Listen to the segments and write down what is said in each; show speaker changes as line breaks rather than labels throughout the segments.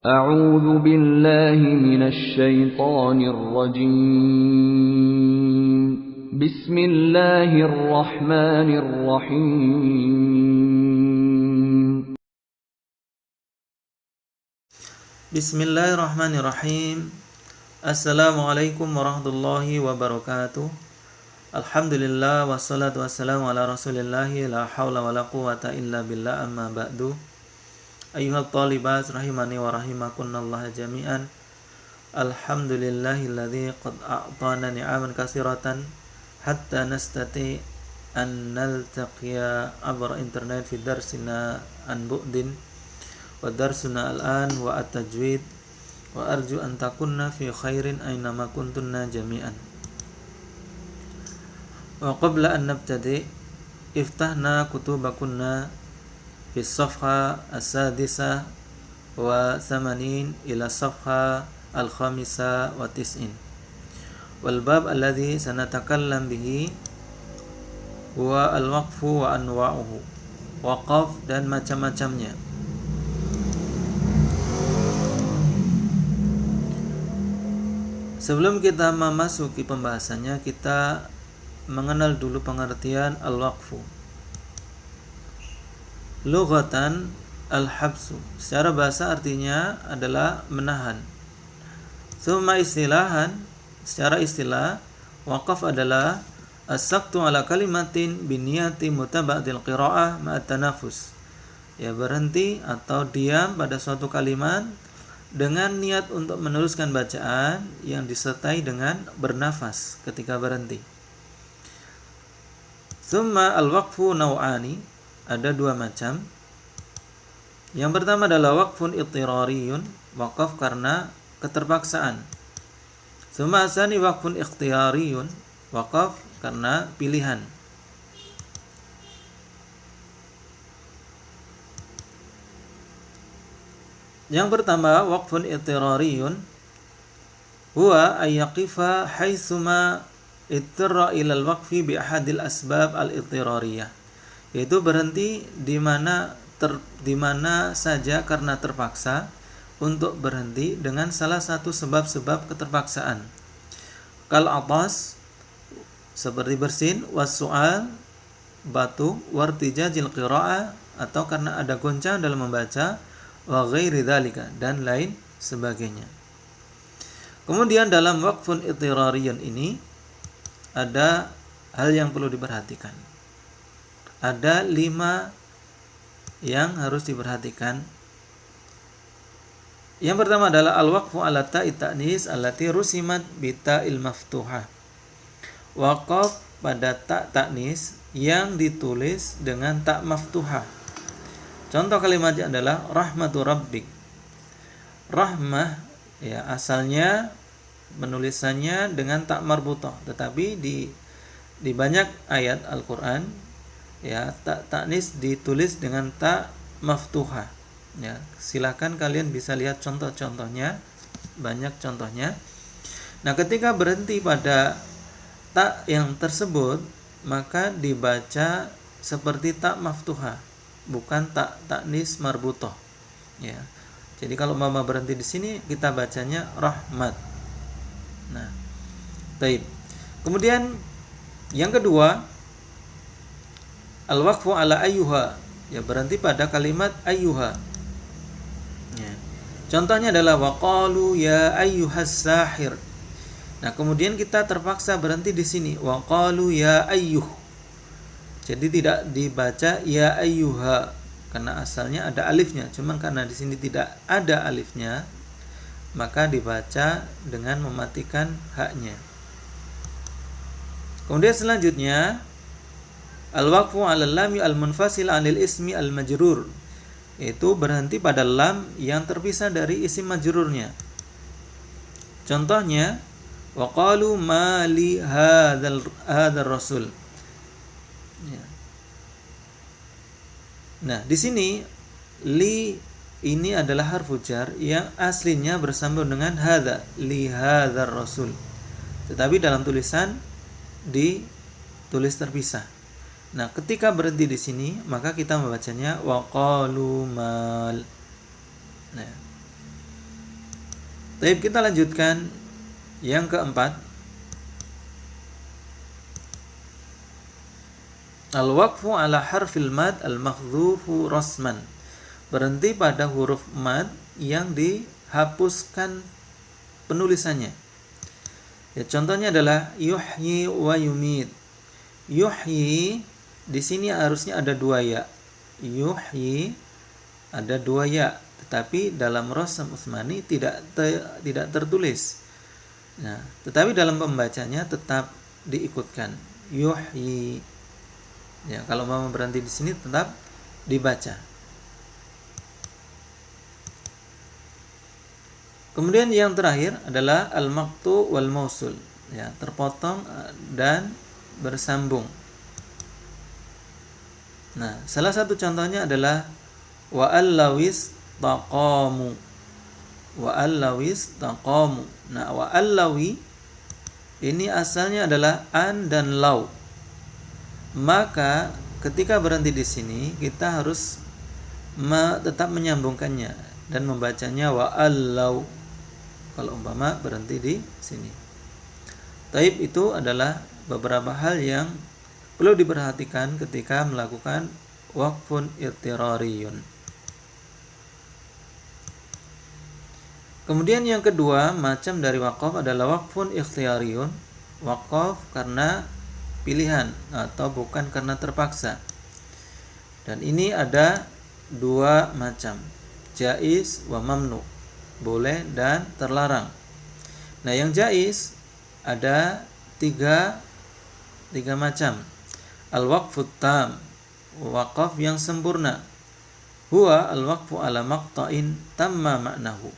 أعوذ بالله من الشيطان الرجيم بسم الله الرحمن الرحيم
Bismillahirrahmanirrahim. Assalamualaikum warahmatullahi wabarakatuh. Alhamdulillah wassalatu wassalamu ala rasulillahi la hawla wa la quwata illa billah amma ba'du. Ayyuhat talibat rahimani wa rahimakunallah jami'an. Alhamdulillahilladzi qad a'tana ni'aman katsiratan hatta nastati an naltaqiya abra internet fi darsina an bu'din wa darsuna al-an wa at-tajwid wa arju an takunna fi khairin aynama kuntunna jami'an. Wa qabla an nabtadi iftahna kutubakunna fi safha as-sadisa wa thamanin ila safha al-khamisa wa tis'in. Wal bab alladhi sanatakallam bihi huwa al-waqfu wa anwa'uhu. Waqaf dan macam-macamnya. Sebelum kita memasuki pembahasannya, kita mengenal dulu pengertian al-waqfu. Lughatan al-habsu, secara bahasa artinya adalah menahan. Summa istilahan, secara istilah, waqaf adalah as-saktu ala kalimatin biniyati mutaba'dil qira'ah ma'at tanafus. Ya, berhenti atau diam pada suatu kalimat dengan niat untuk meneruskan bacaan yang disertai dengan bernafas ketika berhenti. Summa al-waqfu naw'ani, ada dua macam. Yang pertama adalah waqfun ittirariyun, waqaf karena keterpaksaan. Summa asani waqfun ikhtiyariyun, waqaf karena pilihan. Yang pertama, waqfun ittirariyun huwa ayyaqifa haitsuma ittirra ila al-waqfi bi ahadil asbab al-ittirariyah, yaitu berhenti di mana saja karena terpaksa untuk berhenti dengan salah satu sebab-sebab keterpaksaan. Kal atas, seperti bersin, was-su'al, batu, wartijajil qira'ah, atau karena ada goncang dalam membaca, wa ghairi dzalika, dan lain sebagainya. Kemudian dalam waqfun ittirariyun ini ada hal yang perlu diperhatikan. Ada 5 yang harus diperhatikan. Yang pertama adalah al-waqfu ala ta'i ta'nis allati rusimat bi ta'il maftuhah. Waqaf pada ta' ta'nis yang ditulis dengan ta' maftuhah. Contoh kalimatnya adalah rahmatu rabbik. Rahmah, ya, asalnya penulisannya dengan ta' marbutah, tetapi di banyak ayat Al-Qur'an, ya, ta' ta'nis ditulis dengan ta' maftuhah. Ya, silakan kalian bisa lihat contoh-contohnya, banyak contohnya. Nah, ketika berhenti pada ta' yang tersebut, maka dibaca seperti ta' maftuhah, bukan ta' ta'nis marbutah. Ya. Jadi kalau mama berhenti di sini, kita bacanya rahmat. Nah, baik. Kemudian yang kedua, al-waqfu ala ayyuha, ya, berhenti pada kalimat ayyuha. Ya. Contohnya adalah waqalu ya ayyuhas sahir. Nah, kemudian kita terpaksa berhenti di sini, waqalu ya ayyuh. Jadi tidak dibaca ya ayyuha karena asalnya ada alifnya, cuman karena di sini tidak ada alifnya, maka dibaca dengan mematikan haknya. Kemudian selanjutnya al-waqfu 'ala lam al-munfasil 'anil ismi al-majrur, itu berhenti pada lam yang terpisah dari isim majrurnya. Contohnya waqalu ma li hadzal rasul. Ya. Nah, di sini li ini adalah harfu jar yang aslinya bersambung dengan hadza, li hadzal rasul. Tetapi dalam tulisan ditulis terpisah. Nah, ketika berhenti di sini, maka kita membacanya waqalu mal. Nah, Baik, kita lanjutkan yang keempat. Al-waqfu ala harfil mad al-mahdhufu rasman. Berhenti pada huruf mad yang dihapuskan penulisannya. Ya, contohnya adalah yuhyi wa yumit. Yuhyi di sini harusnya ada dua ya. Yuhyi ada dua ya, tetapi dalam Rasm Utsmani tidak tertulis. Nah, tetapi dalam pembacanya tetap diikutkan yuhyi. Ya, kalau mau berhenti di sini tetap dibaca. Kemudian yang terakhir adalah al-maqtu wal mausul, ya, terpotong dan bersambung. Nah, salah satu contohnya adalah wa allawis taqamu. Wa allawis taqamu. Nah, wa allawi ini asalnya adalah an dan law. Maka ketika berhenti di sini kita harus tetap menyambungkannya dan membacanya wa allau kalau umpama berhenti di sini. Taib itu adalah beberapa hal yang perlu diperhatikan ketika melakukan waqfun irtirariyun. Kemudian yang kedua macam dari waqaf adalah waqfun ikhtiyariyun, waqaf karena pilihan atau bukan karena terpaksa. Dan ini ada dua macam, jaiz wa mamnu, boleh dan terlarang. Nah, yang jaiz ada tiga macam. Al-waqfut tam, waqaf yang sempurna. Huwa al-waqfu ala maqta'in tamma maknahu,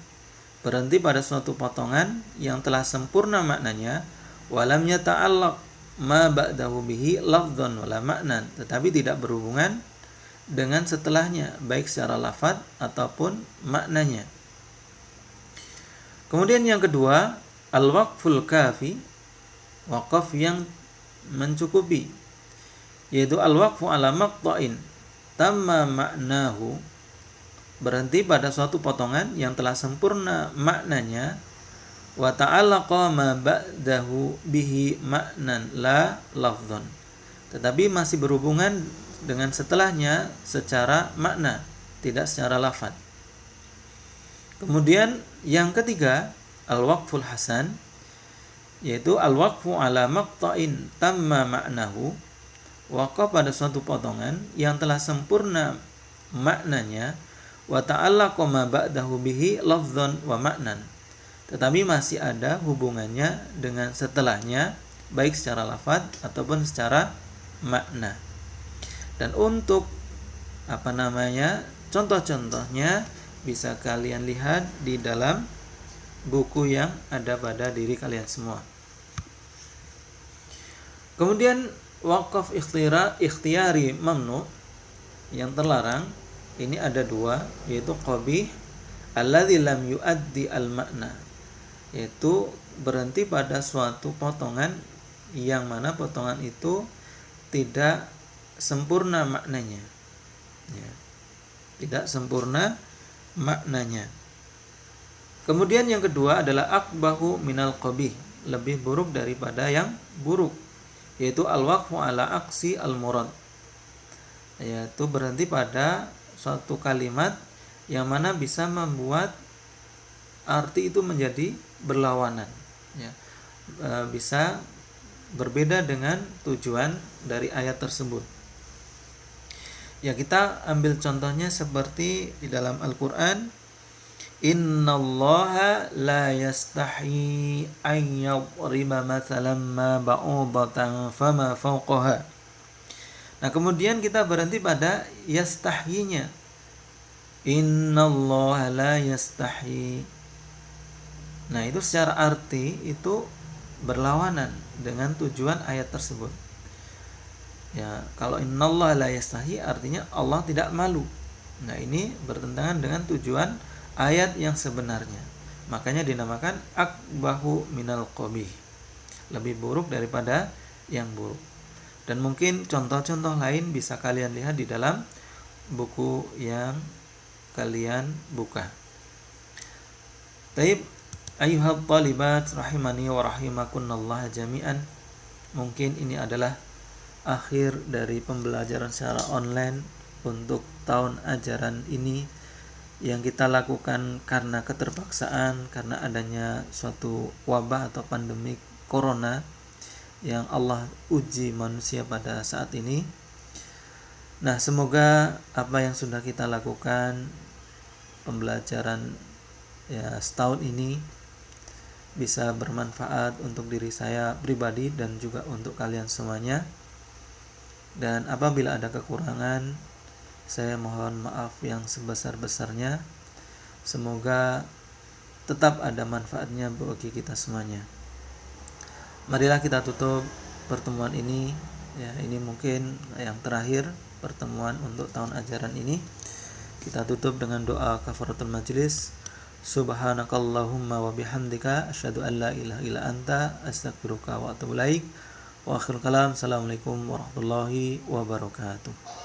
berhenti pada suatu potongan yang telah sempurna maknanya, walam yata'allaq ma ba'dahu bihi lafdhan wala maknan, tetapi tidak berhubungan dengan setelahnya baik secara lafaz ataupun maknanya. Kemudian yang kedua, al-waqful kafi, waqaf yang mencukupi, yaitu al-waqfu ala maqta'in tamma maknahu, berhenti pada suatu potongan yang telah sempurna maknanya, wa ta'allaqa ma ba'dahu bihi maknan la lafdhan, tetapi masih berhubungan dengan setelahnya secara makna, tidak secara lafaz. Kemudian yang ketiga, al-waqful hasan, yaitu al-waqfu ala maqta'in tamma maknahu, waqaf pada suatu potongan yang telah sempurna maknanya, wa ta'allaqa ma ba'dahu bihi lafdhan wa maknan, tetapi masih ada hubungannya dengan setelahnya baik secara lafaz ataupun secara makna. Dan untuk contoh-contohnya bisa kalian lihat di dalam buku yang ada pada diri kalian semua. Kemudian waqaf ikhtiyari mamnu yang terlarang, ini ada dua, yaitu qabih alladzi lam yuaddi al-makna, yaitu berhenti pada suatu potongan yang mana potongan itu tidak sempurna maknanya, ya, tidak sempurna maknanya. Kemudian yang kedua adalah aqbahu minal qabih, lebih buruk daripada yang buruk, yaitu al-waqfu ala aksi al-murad, yaitu berhenti pada suatu kalimat yang mana bisa membuat arti itu menjadi berlawanan, ya, bisa berbeda dengan tujuan dari ayat tersebut. Ya, kita ambil contohnya seperti di dalam Al-Quran, innallaha la yastahi an yadriba mathalan ma ba'udatan fama fawqaha. Nah, kemudian kita berhenti pada yastahyinya, innallaha la yastahi. Nah, itu secara arti itu berlawanan dengan tujuan ayat tersebut. Ya, kalau innallaha la yastahi artinya Allah tidak malu. Nah, ini bertentangan dengan tujuan ayat yang sebenarnya. Makanya dinamakan aqbahu minal qabih, lebih buruk daripada yang buruk. Dan mungkin contoh-contoh lain bisa kalian lihat di dalam buku yang kalian buka. Baik, Ayuhal talibat rahimani wa rahimakunallah jami'an. Mungkin ini adalah akhir dari pembelajaran secara online untuk tahun ajaran ini yang kita lakukan karena keterpaksaan, karena adanya suatu wabah atau pandemi corona yang Allah uji manusia pada saat ini. Nah, semoga apa yang sudah kita lakukan pembelajaran ya setahun ini bisa bermanfaat untuk diri saya pribadi dan juga untuk kalian semuanya. Dan apabila ada kekurangan, saya mohon maaf yang sebesar-besarnya. Semoga tetap ada manfaatnya bagi kita semuanya. Marilah kita tutup pertemuan ini. Ya, ini mungkin yang terakhir pertemuan untuk tahun ajaran ini. Kita tutup dengan doa kafaratul majlis. Subhanakallahumma wa bihamdika asyhadu an la ilaha illa anta astaghfiruka wa atubu ilaik. Wa akhirul kalam. Assalamualaikum warahmatullahi wabarakatuh.